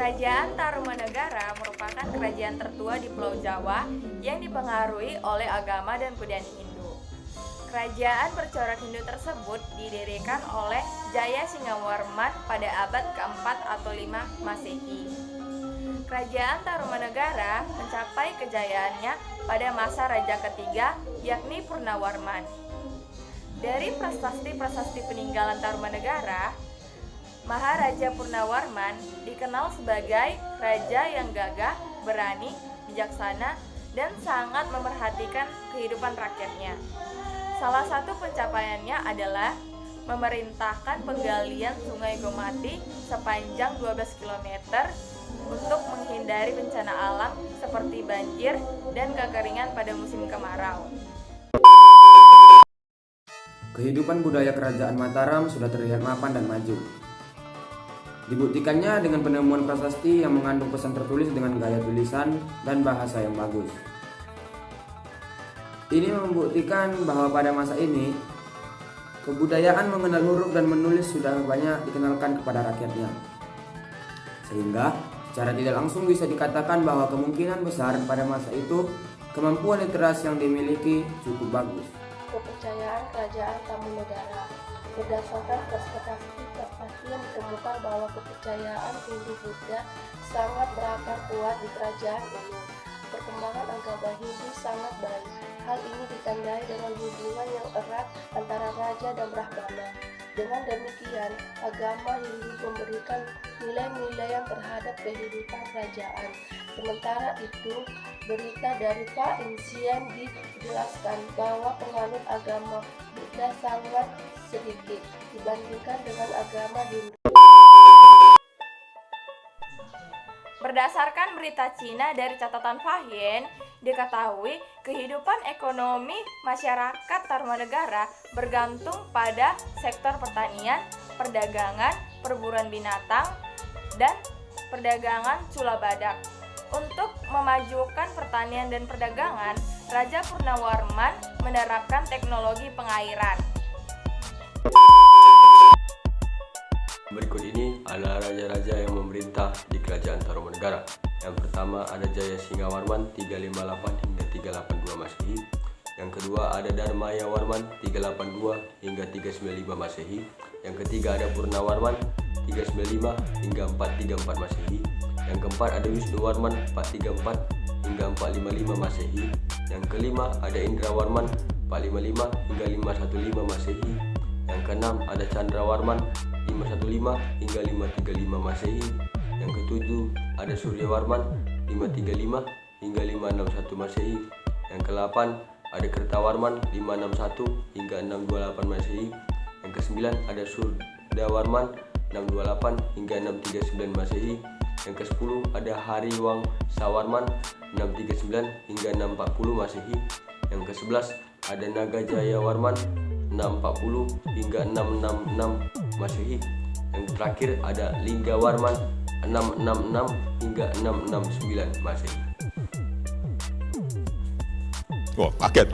Kerajaan Tarumanegara merupakan kerajaan tertua di Pulau Jawa yang dipengaruhi oleh agama dan budaya Hindu. Kerajaan bercorak Hindu tersebut didirikan oleh Jaya Singawarman pada abad ke-4 atau 5 Masehi. Kerajaan Tarumanegara mencapai kejayaannya pada masa Raja ketiga, yakni Purnawarman. Dari prasasti-prasasti peninggalan Tarumanegara, Maharaja Purnawarman dikenal sebagai raja yang gagah, berani, bijaksana, dan sangat memperhatikan kehidupan rakyatnya. Salah satu pencapaiannya adalah memerintahkan penggalian Sungai Gomati sepanjang 12 km untuk menghindari bencana alam seperti banjir dan kekeringan pada musim kemarau. Kehidupan budaya Kerajaan Mataram sudah terlihat mapan dan maju. Dibuktikannya dengan penemuan prasasti yang mengandung pesan tertulis dengan gaya tulisan dan bahasa yang bagus. Ini membuktikan bahwa pada masa ini, kebudayaan mengenal huruf dan menulis sudah banyak dikenalkan kepada rakyatnya. Sehingga secara tidak langsung bisa dikatakan bahwa kemungkinan besar pada masa itu, kemampuan literasi yang dimiliki cukup bagus. Kepercayaan Kerajaan Tarumanegara. Berdasarkan prasasti yang ditemukan bahwa kepercayaan Hindu-Buddha sangat berakar kuat di kerajaan ini. Perkembangan agama Hindu sangat baik. Hal ini ditandai dengan hubungan yang erat antara raja dan brahmana. Dengan demikian, agama Hindu memberikan nilai-nilai yang terhadap kehidupan kerajaan. Sementara itu, berita dari Pak Insien dijelaskan bahwa penganut agama Buddha sangat sedikit dibandingkan dengan agama Hindu. Berdasarkan berita Cina dari catatan Fahyen, diketahui kehidupan ekonomi masyarakat Tarumanegara bergantung pada sektor pertanian, perdagangan, perburuan binatang, dan perdagangan cula badak. Untuk memajukan pertanian dan perdagangan, Raja Purnawarman menerapkan teknologi pengairan. Berikut ini adalah raja-raja yang memerintah di Kerajaan Tarumanegara. Yang pertama ada Jaya Singawarman 358 hingga 382 Masehi. Yang kedua ada Dharmayawarman 382 hingga 395 Masehi. Yang ketiga ada Purnawarman 395 hingga 434 Masehi. Yang keempat ada Wisnuwarman 434 hingga 455 Masehi. Yang kelima ada Indrawarman 455 hingga 515 Masehi. Yang keenam ada Chandrawarman 515 hingga 535 Masehi. Yang ketujuh ada Suryawarman 535 hingga 561 Masehi. Yang kedelapan ada Kertawarman 561 hingga 628 Masehi. Yang kesembilan ada Surdawarman 628 hingga 639 Masehi. Yang ke-10 ada Hariwang Sawarman 639 hingga 640 Masehi. Yang ke-11 ada Nagajayawarman 640 hingga 666 Masehi. Yang terakhir ada Linggawarman 666 hingga 669 Masehi. Wah, kaget.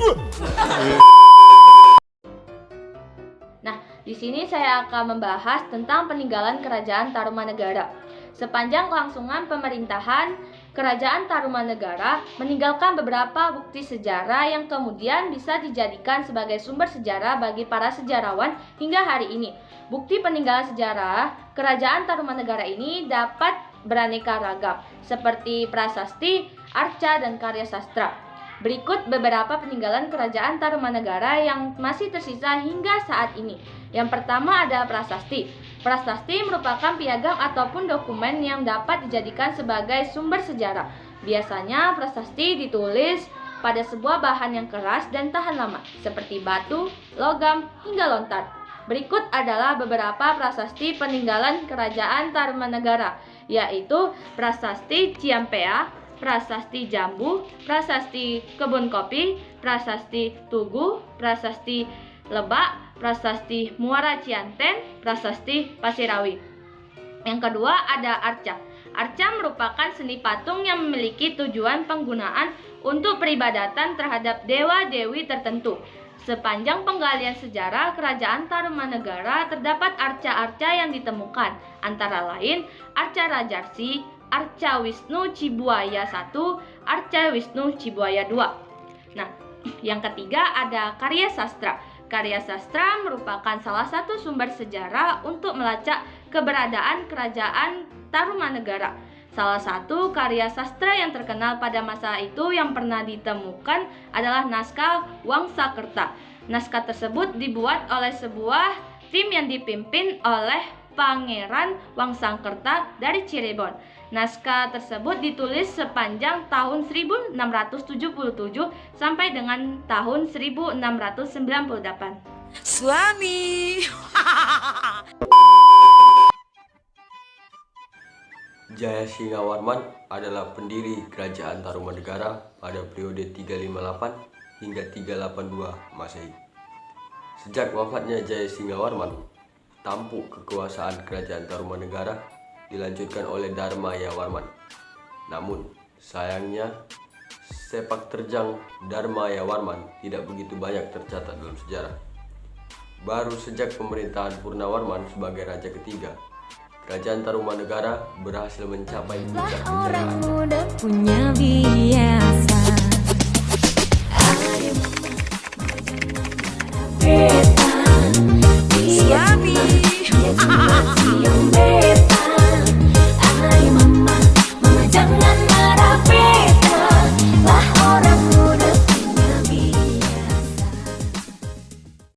Nah, di sini saya akan membahas tentang peninggalan Kerajaan Tarumanegara. Sepanjang kelangsungan pemerintahan, Kerajaan Tarumanegara meninggalkan beberapa bukti sejarah yang kemudian bisa dijadikan sebagai sumber sejarah bagi para sejarawan hingga hari ini. Bukti peninggalan sejarah Kerajaan Tarumanegara ini dapat beraneka ragam, seperti prasasti, arca, dan karya sastra. Berikut beberapa peninggalan Kerajaan Tarumanegara yang masih tersisa hingga saat ini. Yang pertama ada prasasti. Prasasti merupakan piagam ataupun dokumen yang dapat dijadikan sebagai sumber sejarah. Biasanya prasasti ditulis pada sebuah bahan yang keras dan tahan lama, seperti batu, logam, hingga lontar. Berikut adalah beberapa prasasti peninggalan Kerajaan Tarumanegara, yaitu Prasasti Ciampea, Prasasti Jambu, Prasasti Kebun Kopi, Prasasti Tugu, Prasasti Lebak, Prasasti Muara Cianten, Prasasti Pasirawi. Yang kedua ada arca. Arca merupakan seni patung yang memiliki tujuan penggunaan untuk peribadatan terhadap dewa-dewi tertentu. Sepanjang penggalian sejarah Kerajaan Tarumanegara terdapat arca-arca yang ditemukan, antara lain Arca Rajarsi, Arca Wisnu Cibuaya I, Arca Wisnu Cibuaya II. Nah, yang ketiga ada karya sastra. Karya sastra merupakan salah satu sumber sejarah untuk melacak keberadaan Kerajaan Tarumanegara. Salah satu karya sastra yang terkenal pada masa itu yang pernah ditemukan adalah naskah Wangsakerta. Naskah tersebut dibuat oleh sebuah tim yang dipimpin oleh Pangeran Wangsakerta dari Cirebon. Naskah tersebut ditulis sepanjang tahun 1677 sampai dengan tahun 1698. Suami. Jaya Singawarman adalah pendiri Kerajaan Tarumanegara pada periode 358 hingga 382 Masehi. Sejak wafatnya Jaya Singawarman, tampuk kekuasaan Kerajaan Tarumanegara dilanjutkan oleh Dharmayawarman. Namun, sayangnya sepak terjang Dharmayawarman tidak begitu banyak tercatat dalam sejarah. Baru sejak pemerintahan Purnawarman sebagai raja ketiga, Kerajaan Tarumanegara berhasil mencapai puncak Orang kejayaan. muda punya biasa. Suami.